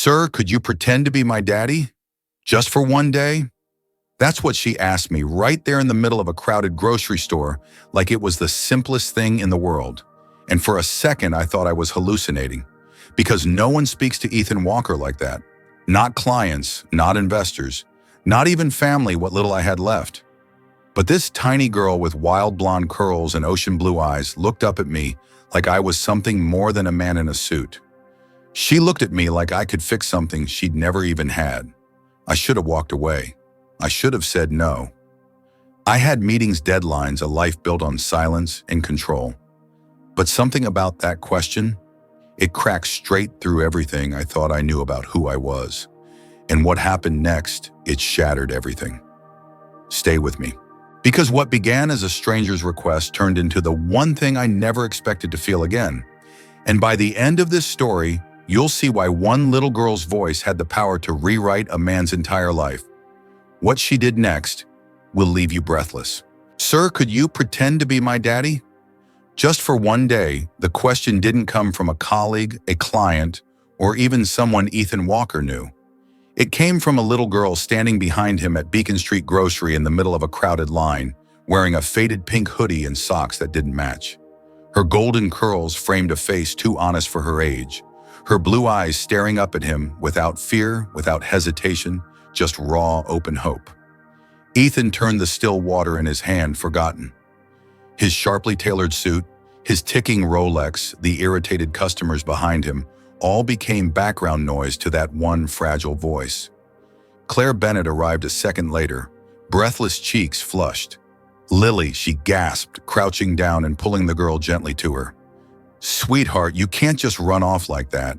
"Sir, could you pretend to be my daddy? Just for one day?" That's what she asked me right there in the middle of a crowded grocery store, like it was the simplest thing in the world. And for a second, I thought I was hallucinating, because no one speaks to Ethan Walker like that. Not clients, not investors, not even family, what little I had left. But this tiny girl with wild blonde curls and ocean blue eyes looked up at me like I was something more than a man in a suit. She looked at me like I could fix something she'd never even had. I should have walked away. I should have said no. I had meetings, deadlines, a life built on silence and control. But something about that question, it cracked straight through everything I thought I knew about who I was. And what happened next, it shattered everything. Stay with me. Because what began as a stranger's request turned into the one thing I never expected to feel again. And by the end of this story, you'll see why one little girl's voice had the power to rewrite a man's entire life. What she did next will leave you breathless. "Sir, could you pretend to be my daddy?" Just for one day, the question didn't come from a colleague, a client, or even someone Ethan Walker knew. It came from a little girl standing behind him at Beacon Street Grocery in the middle of a crowded line, wearing a faded pink hoodie and socks that didn't match. Her golden curls framed a face too honest for her age, her blue eyes staring up at him without fear, without hesitation, just raw, open hope. Ethan turned the still water in his hand, forgotten. His sharply tailored suit, his ticking Rolex, the irritated customers behind him, all became background noise to that one fragile voice. Claire Bennett arrived a second later, breathless cheeks flushed. "Lily," she gasped, crouching down and pulling the girl gently to her. "Sweetheart, you can't just run off like that."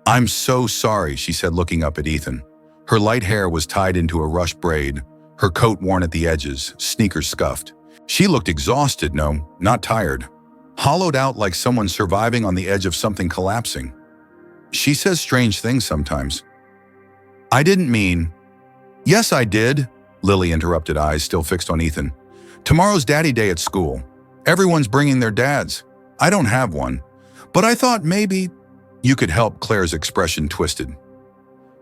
"I'm so sorry," she said, looking up at Ethan. Her light hair was tied into a rush braid, her coat worn at the edges, sneakers scuffed. She looked exhausted, no, not tired. Hollowed out like someone surviving on the edge of something collapsing. "She says strange things sometimes." "I didn't mean—" "Yes, I did," Lily interrupted, eyes still fixed on Ethan. "Tomorrow's Daddy Day at school. Everyone's bringing their dads. I don't have one. But I thought maybe you could help." Claire's expression twisted.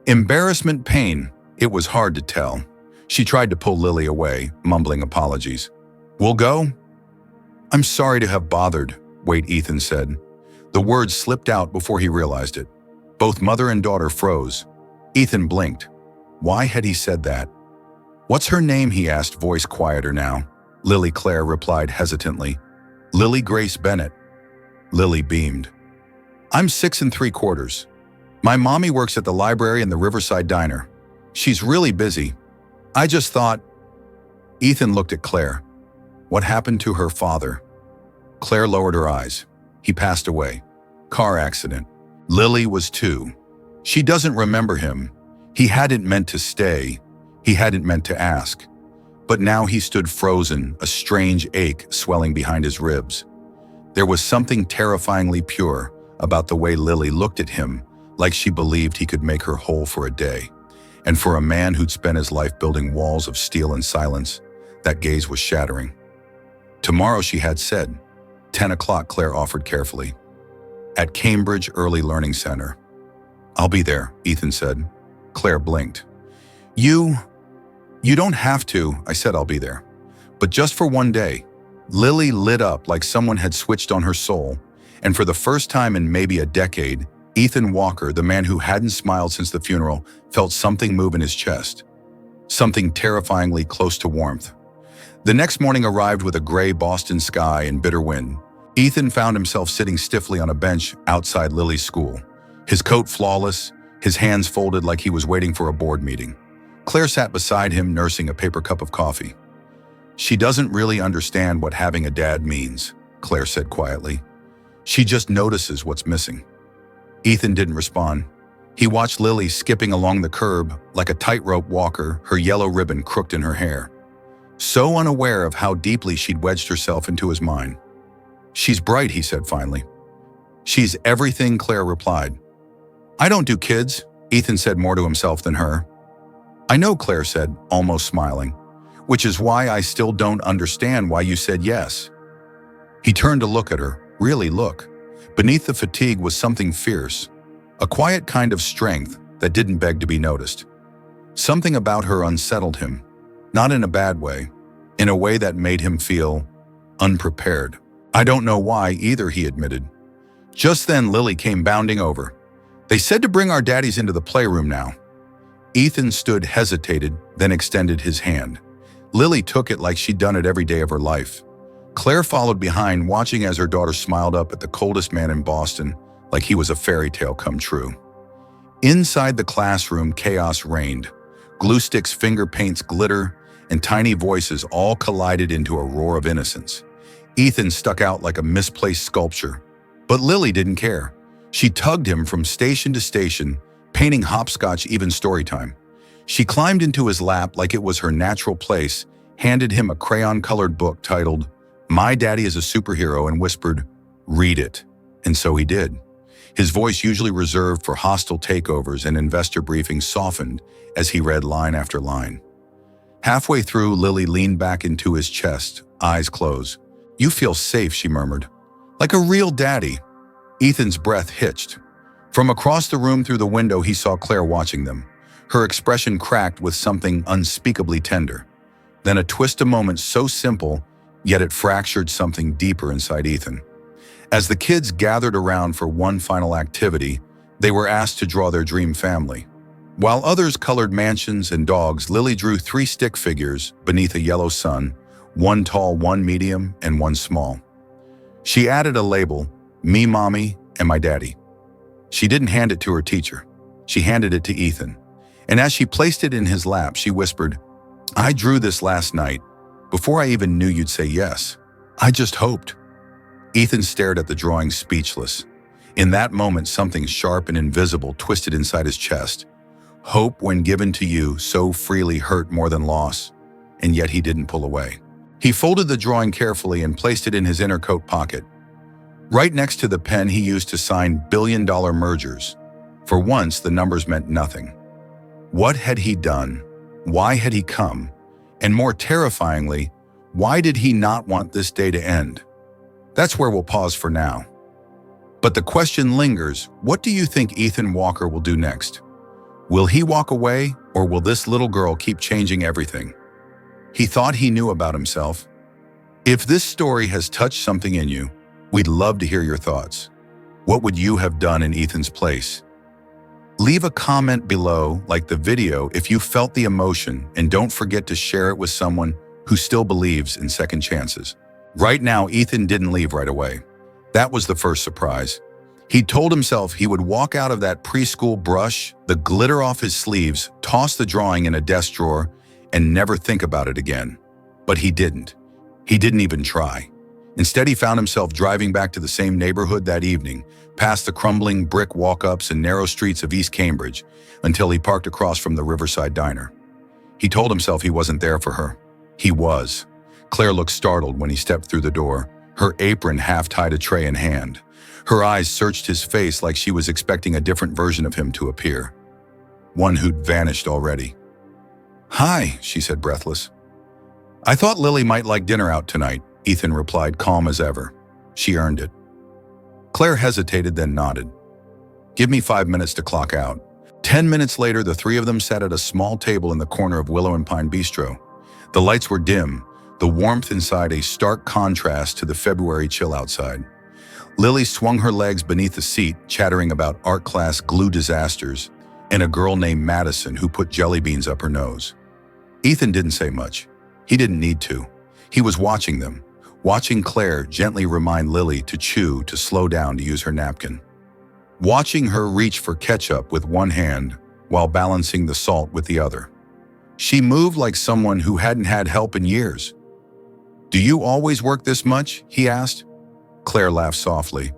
Embarrassment, pain, it was hard to tell. She tried to pull Lily away, mumbling apologies. "We'll go?" "I'm sorry to have bothered," Wait, Ethan said. The words slipped out before he realized it. Both mother and daughter froze. Ethan blinked. Why had he said that? "What's her name?" he asked, voice quieter now. Lily Claire replied hesitantly. "Lily Grace Bennett." Lily beamed. "I'm 6 3/4. My mommy works at the library and the Riverside Diner. She's really busy. I just thought—" Ethan looked at Claire. What happened to her father? Claire lowered her eyes. He passed away. Car accident. Lily was 2. She doesn't remember him. He hadn't meant to stay. He hadn't meant to ask. But now he stood frozen, a strange ache swelling behind his ribs. There was something terrifyingly pure about the way Lily looked at him, like she believed he could make her whole for a day. And for a man who'd spent his life building walls of steel and silence, that gaze was shattering. "Tomorrow," she had said. 10 o'clock, Claire offered carefully. "At Cambridge Early Learning Center." "I'll be there," Ethan said. Claire blinked. You don't have to," I said. "I'll be there. But just for one day." Lily lit up like someone had switched on her soul, and for the first time in maybe a decade, Ethan Walker, the man who hadn't smiled since the funeral, felt something move in his chest. Something terrifyingly close to warmth. The next morning arrived with a gray Boston sky and bitter wind. Ethan found himself sitting stiffly on a bench outside Lily's school, his coat flawless, his hands folded like he was waiting for a board meeting. Claire sat beside him, nursing a paper cup of coffee. "She doesn't really understand what having a dad means," Claire said quietly. "She just notices what's missing." Ethan didn't respond. He watched Lily skipping along the curb like a tightrope walker, her yellow ribbon crooked in her hair. So unaware of how deeply she'd wedged herself into his mind. "She's bright," he said finally. "She's everything," Claire replied. "I don't do kids," Ethan said, more to himself than her. "I know," Claire said, almost smiling, "which is why I still don't understand why you said yes." He turned to look at her, really look. Beneath the fatigue was something fierce, a quiet kind of strength that didn't beg to be noticed. Something about her unsettled him, not in a bad way, in a way that made him feel unprepared. "I don't know why either," he admitted. Just then, Lily came bounding over. "They said to bring our daddies into the playroom now." Ethan stood, hesitated, then extended his hand. Lily took it like she'd done it every day of her life. Claire followed behind, watching as her daughter smiled up at the coldest man in Boston like he was a fairy tale come true. Inside the classroom, chaos reigned. Glue sticks, finger paints, glitter, and tiny voices all collided into a roar of innocence. Ethan stuck out like a misplaced sculpture. But Lily didn't care. She tugged him from station to station, painting hopscotch even story time. She climbed into his lap like it was her natural place, handed him a crayon-colored book titled "My Daddy is a Superhero" and whispered, "Read it." And so he did. His voice, usually reserved for hostile takeovers and investor briefings, softened as he read line after line. Halfway through, Lily leaned back into his chest, eyes closed. "You feel safe," she murmured. "Like a real daddy." Ethan's breath hitched. From across the room through the window, he saw Claire watching them. Her expression cracked with something unspeakably tender. Then a twist, a moment so simple, yet it fractured something deeper inside Ethan. As the kids gathered around for one final activity, they were asked to draw their dream family. While others colored mansions and dogs, Lily drew 3 stick figures beneath a yellow sun, one tall, one medium, and one small. She added a label, "Me, Mommy, and my daddy." She didn't hand it to her teacher. She handed it to Ethan. And as she placed it in his lap, she whispered, "I drew this last night, before I even knew you'd say yes. I just hoped." Ethan stared at the drawing, speechless. In that moment, something sharp and invisible twisted inside his chest. Hope, when given to you so freely, hurt more than loss, and yet he didn't pull away. He folded the drawing carefully and placed it in his inner coat pocket, right next to the pen he used to sign billion-dollar mergers. For once, the numbers meant nothing. What had he done? Why had he come? And more terrifyingly, why did he not want this day to end? That's where we'll pause for now. But the question lingers, what do you think Ethan Walker will do next? Will he walk away, or will this little girl keep changing everything he thought he knew about himself? If this story has touched something in you, we'd love to hear your thoughts. What would you have done in Ethan's place? Leave a comment below, like the video if you felt the emotion, and don't forget to share it with someone who still believes in second chances. Right now, Ethan didn't leave right away. That was the first surprise. He told himself he would walk out of that preschool, brush the glitter off his sleeves, toss the drawing in a desk drawer, and never think about it again. But he didn't. He didn't even try. Instead, he found himself driving back to the same neighborhood that evening, past the crumbling brick walk-ups and narrow streets of East Cambridge, until he parked across from the Riverside Diner. He told himself he wasn't there for her. He was. Claire looked startled when he stepped through the door, her apron half-tied, a tray in hand. Her eyes searched his face like she was expecting a different version of him to appear, one who'd vanished already. "Hi," she said, breathless. "I thought Lily might like dinner out tonight," Ethan replied, calm as ever. "She earned it." Claire hesitated, then nodded. "Give me 5 minutes to clock out." 10 minutes later, the three of them sat at a small table in the corner of Willow and Pine Bistro. The lights were dim, the warmth inside a stark contrast to the February chill outside. Lily swung her legs beneath the seat, chattering about art class glue disasters and a girl named Madison who put jelly beans up her nose. Ethan didn't say much. He didn't need to. He was watching them, watching Claire gently remind Lily to chew, to slow down, to use her napkin. Watching her reach for ketchup with one hand while balancing the salt with the other. She moved like someone who hadn't had help in years. "Do you always work this much?" he asked. Claire laughed softly.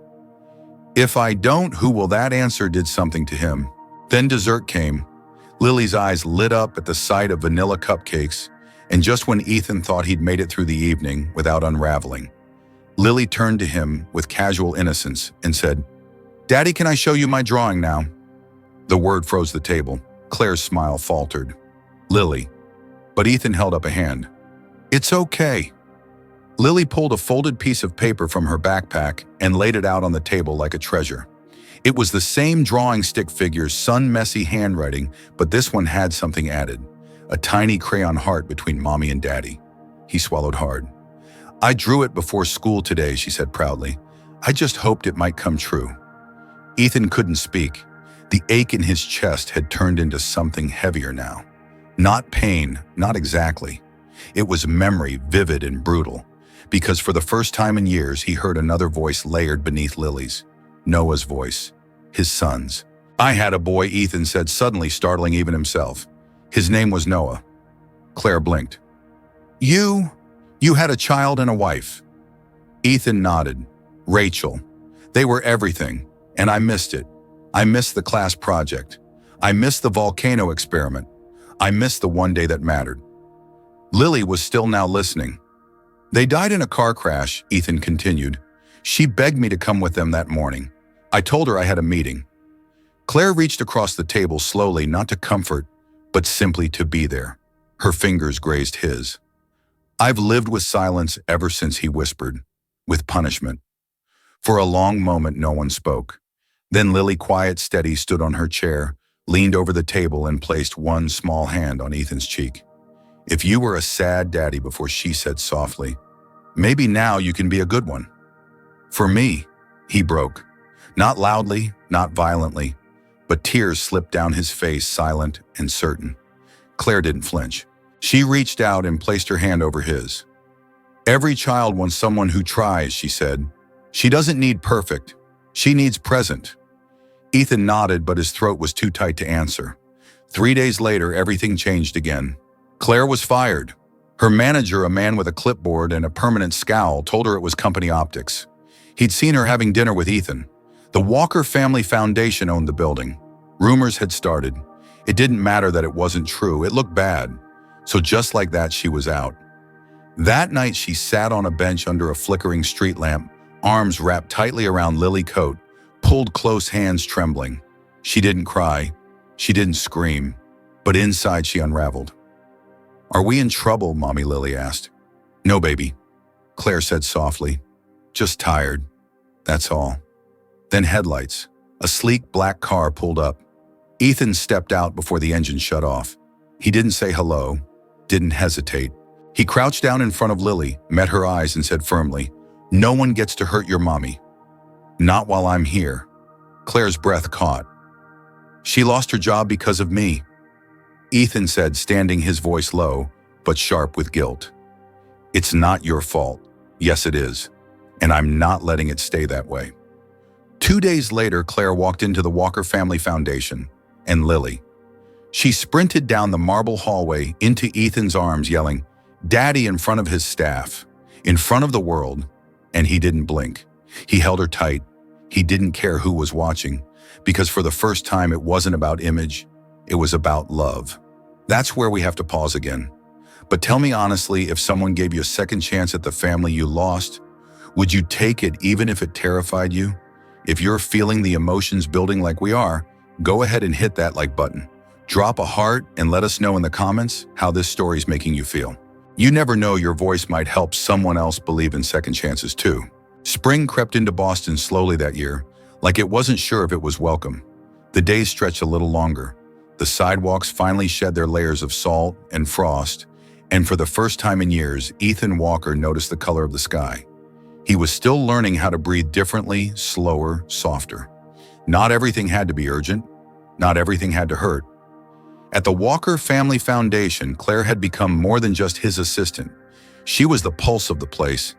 "If I don't, who will?" That answer did something to him. Then dessert came. Lily's eyes lit up at the sight of vanilla cupcakes, and just when Ethan thought he'd made it through the evening without unraveling, Lily turned to him with casual innocence and said, "Daddy, can I show you my drawing now?" The word froze the table. Claire's smile faltered. "Lily." But Ethan held up a hand. "It's okay." Lily pulled a folded piece of paper from her backpack and laid it out on the table like a treasure. It was the same drawing stick figure's sun-messy handwriting, but this one had something added. A tiny crayon heart between Mommy and Daddy. He swallowed hard. "I drew it before school today," she said proudly. "I just hoped it might come true." Ethan couldn't speak. The ache in his chest had turned into something heavier now. Not pain, not exactly. It was memory, vivid and brutal. Because for the first time in years, he heard another voice layered beneath Lily's. Noah's voice. His son's. "I had a boy," Ethan said, suddenly startling even himself. His name was Noah. Claire blinked. You had a child and a wife." Ethan nodded. "Rachel. They were everything, and I missed it. I missed the class project. I missed the volcano experiment. I missed the one day that mattered." Lily was still now listening. "They died in a car crash," Ethan continued. "She begged me to come with them that morning. I told her I had a meeting." Claire reached across the table slowly, not to comfort, but simply to be there. Her fingers grazed his. "I've lived with silence ever since," he whispered, "with punishment." For a long moment, no one spoke. Then Lily, quiet, steady, stood on her chair, leaned over the table and placed one small hand on Ethan's cheek. "If you were a sad daddy," before she said softly, "maybe now you can be a good one." "For me," he broke. Not loudly, not violently, but tears slipped down his face, silent and certain. Claire didn't flinch. She reached out and placed her hand over his. "Every child wants someone who tries," she said. "She doesn't need perfect. She needs present." Ethan nodded, but his throat was too tight to answer. 3 days later, everything changed again. Claire was fired. Her manager, a man with a clipboard and a permanent scowl, told her it was company optics. He'd seen her having dinner with Ethan. The Walker Family Foundation owned the building. Rumors had started. It didn't matter that it wasn't true. It looked bad. So just like that, she was out. That night, she sat on a bench under a flickering street lamp, arms wrapped tightly around Lily's coat, pulled close, hands trembling. She didn't cry. She didn't scream. But inside, she unraveled. "Are we in trouble?" Mommy Lily asked. "No, baby," Claire said softly. "Just tired. That's all." Then headlights. A sleek black car pulled up. Ethan stepped out before the engine shut off. He didn't say hello, didn't hesitate. He crouched down in front of Lily, met her eyes and said firmly, "No one gets to hurt your mommy. Not while I'm here." Claire's breath caught. "She lost her job because of me," Ethan said, standing his voice low, but sharp with guilt. "It's not your fault. Yes, it is. And I'm not letting it stay that way." 2 days later, Claire walked into the Walker Family Foundation, and Lily. She sprinted down the marble hallway into Ethan's arms, yelling, "Daddy," in front of his staff, in front of the world, and he didn't blink. He held her tight. He didn't care who was watching, because for the first time it wasn't about image, it was about love. That's where we have to pause again. But tell me honestly, if someone gave you a second chance at the family you lost, would you take it even if it terrified you? If you're feeling the emotions building like we are, go ahead and hit that like button. Drop a heart and let us know in the comments how this story is making you feel. You never know, your voice might help someone else believe in second chances too. Spring crept into Boston slowly that year, like it wasn't sure if it was welcome. The days stretched a little longer. The sidewalks finally shed their layers of salt and frost, and for the first time in years, Ethan Walker noticed the color of the sky. He was still learning how to breathe differently, slower, softer. Not everything had to be urgent. Not everything had to hurt. At the Walker Family Foundation, Claire had become more than just his assistant. She was the pulse of the place.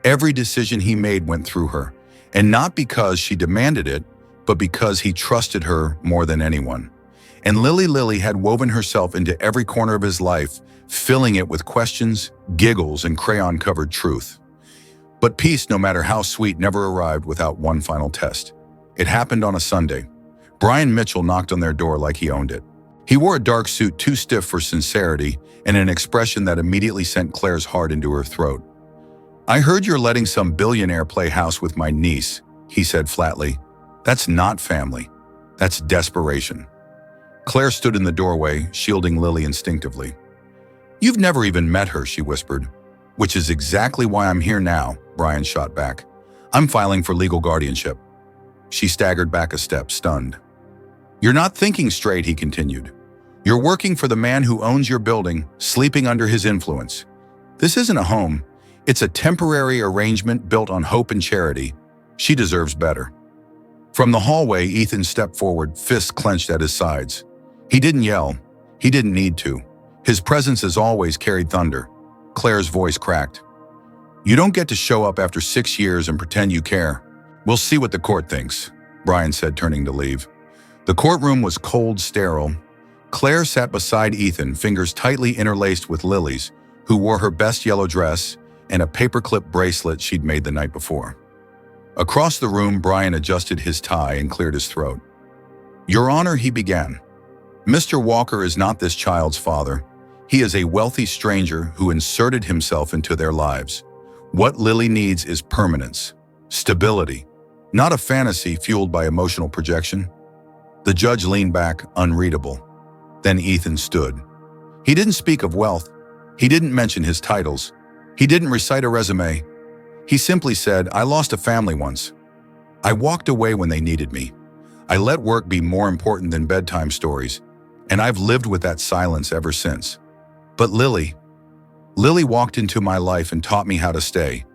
Every decision he made went through her, and not because she demanded it, but because he trusted her more than anyone. And Lily had woven herself into every corner of his life, filling it with questions, giggles, and crayon-covered truth. But peace, no matter how sweet, never arrived without one final test. It happened on a Sunday. Brian Mitchell knocked on their door like he owned it. He wore a dark suit too stiff for sincerity and an expression that immediately sent Claire's heart into her throat. "I heard you're letting some billionaire play house with my niece," he said flatly. "That's not family. That's desperation." Claire stood in the doorway, shielding Lily instinctively. "You've never even met her," she whispered. "Which is exactly why I'm here now," Brian shot back. "I'm filing for legal guardianship." She staggered back a step, stunned. "You're not thinking straight," he continued. "You're working for the man who owns your building, sleeping under his influence. This isn't a home. It's a temporary arrangement built on hope and charity. She deserves better." From the hallway, Ethan stepped forward, fists clenched at his sides. He didn't yell. He didn't need to. His presence as always carried thunder. Claire's voice cracked. "You don't get to show up after 6 years and pretend you care. We'll see what the court thinks," Brian said, turning to leave. The courtroom was cold, sterile. Claire sat beside Ethan, fingers tightly interlaced with Lily's, who wore her best yellow dress and a paperclip bracelet she'd made the night before. Across the room, Brian adjusted his tie and cleared his throat. "Your Honor," he began, "Mr. Walker is not this child's father. He is a wealthy stranger who inserted himself into their lives. What Lily needs is permanence, stability, not a fantasy fueled by emotional projection." The judge leaned back, unreadable. Then Ethan stood. He didn't speak of wealth. He didn't mention his titles. He didn't recite a resume. He simply said, "I lost a family once. I walked away when they needed me. I let work be more important than bedtime stories, and I've lived with that silence ever since. But Lily walked into my life and taught me how to stay.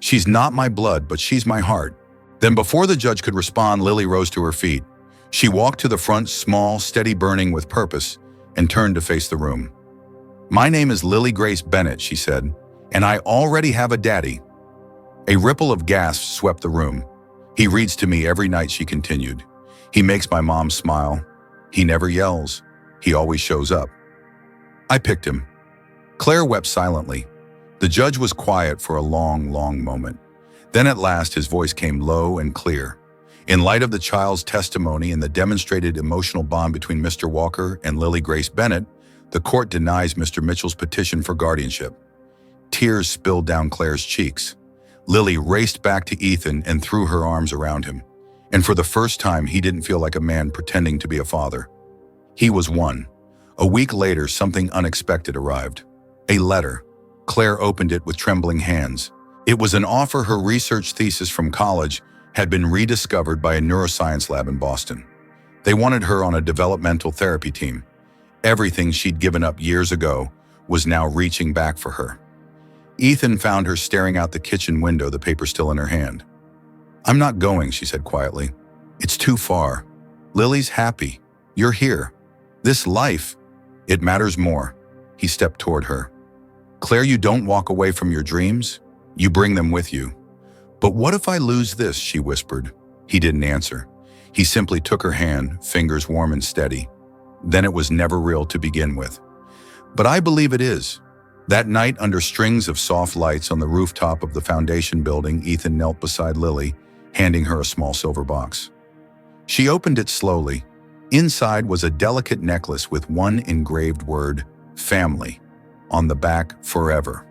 She's not my blood, but she's my heart." Then before the judge could respond, Lily rose to her feet. She walked to the front, small, steady, burning with purpose, and turned to face the room. "My name is Lily Grace Bennett," she said, "and I already have a daddy." A ripple of gasps swept the room. "He reads to me every night," she continued. "He makes my mom smile. He never yells. He always shows up. I picked him." Claire wept silently. The judge was quiet for a long, long moment. Then at last his voice came low and clear. "In light of the child's testimony and the demonstrated emotional bond between Mr. Walker and Lily Grace Bennett, the court denies Mr. Mitchell's petition for guardianship." Tears spilled down Claire's cheeks. Lily raced back to Ethan and threw her arms around him. And for the first time, he didn't feel like a man pretending to be a father. He was one. A week later, something unexpected arrived. A letter. Claire opened it with trembling hands. It was an offer her research thesis from college had been rediscovered by a neuroscience lab in Boston. They wanted her on a developmental therapy team. Everything she'd given up years ago was now reaching back for her. Ethan found her staring out the kitchen window, the paper still in her hand. "I'm not going," she said quietly. "It's too far. Lily's happy. You're here. This life, it matters more." He stepped toward her. "Claire, you don't walk away from your dreams. You bring them with you." "But what if I lose this?" she whispered. He didn't answer. He simply took her hand, fingers warm and steady. "Then it was never real to begin with." "But I believe it is." That night, under strings of soft lights on the rooftop of the foundation building, Ethan knelt beside Lily, handing her a small silver box. She opened it slowly. Inside was a delicate necklace with one engraved word, "family," on the back, "forever."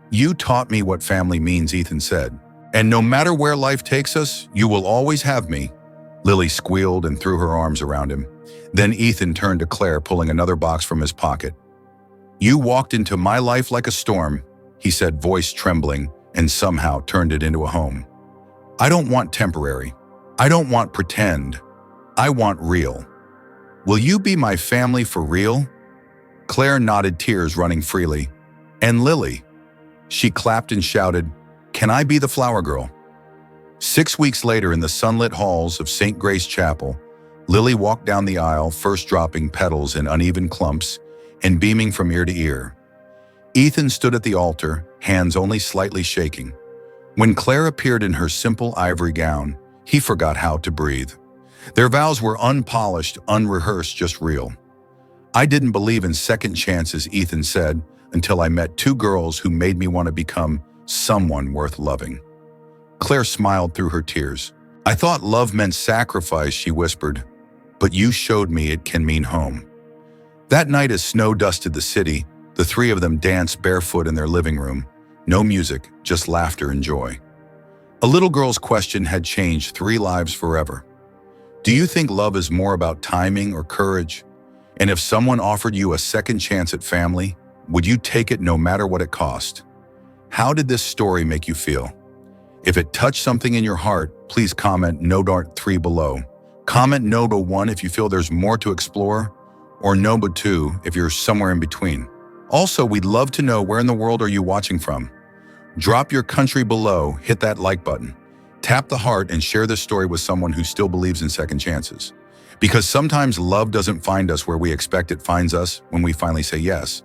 "You taught me what family means," Ethan said. "And no matter where life takes us, you will always have me." Lily squealed and threw her arms around him. Then Ethan turned to Claire, pulling another box from his pocket. "You walked into my life like a storm," he said, voice trembling, "and somehow turned it into a home. I don't want temporary. I don't want pretend. I want real. Will you be my family for real?" Claire nodded, tears running freely. "And Lily?" She clapped and shouted, "Can I be the flower girl?" 6 weeks later, in the sunlit halls of St. Grace Chapel, Lily walked down the aisle, first dropping petals in uneven clumps and beaming from ear to ear. Ethan stood at the altar, hands only slightly shaking. When Claire appeared in her simple ivory gown, he forgot how to breathe. Their vows were unpolished, unrehearsed, just real. "I didn't believe in second chances," Ethan said, "until I met 2 girls who made me want to become someone worth loving." Claire smiled through her tears. "I thought love meant sacrifice," she whispered, "but you showed me it can mean home." That night, as snow dusted the city, the 3 of them danced barefoot in their living room. No music, just laughter and joy. A little girl's question had changed 3 lives forever. Do you think love is more about timing or courage? And if someone offered you a second chance at family, would you take it no matter what it cost? How did this story make you feel? If it touched something in your heart, please comment no dart 3 below. Comment no to 1 if you feel there's more to explore, or no but 2 if you're somewhere in between. Also, we'd love to know where in the world are you watching from. Drop your country below, hit that like button. Tap the heart and share this story with someone who still believes in second chances. Because sometimes love doesn't find us where we expect it finds us when we finally say yes.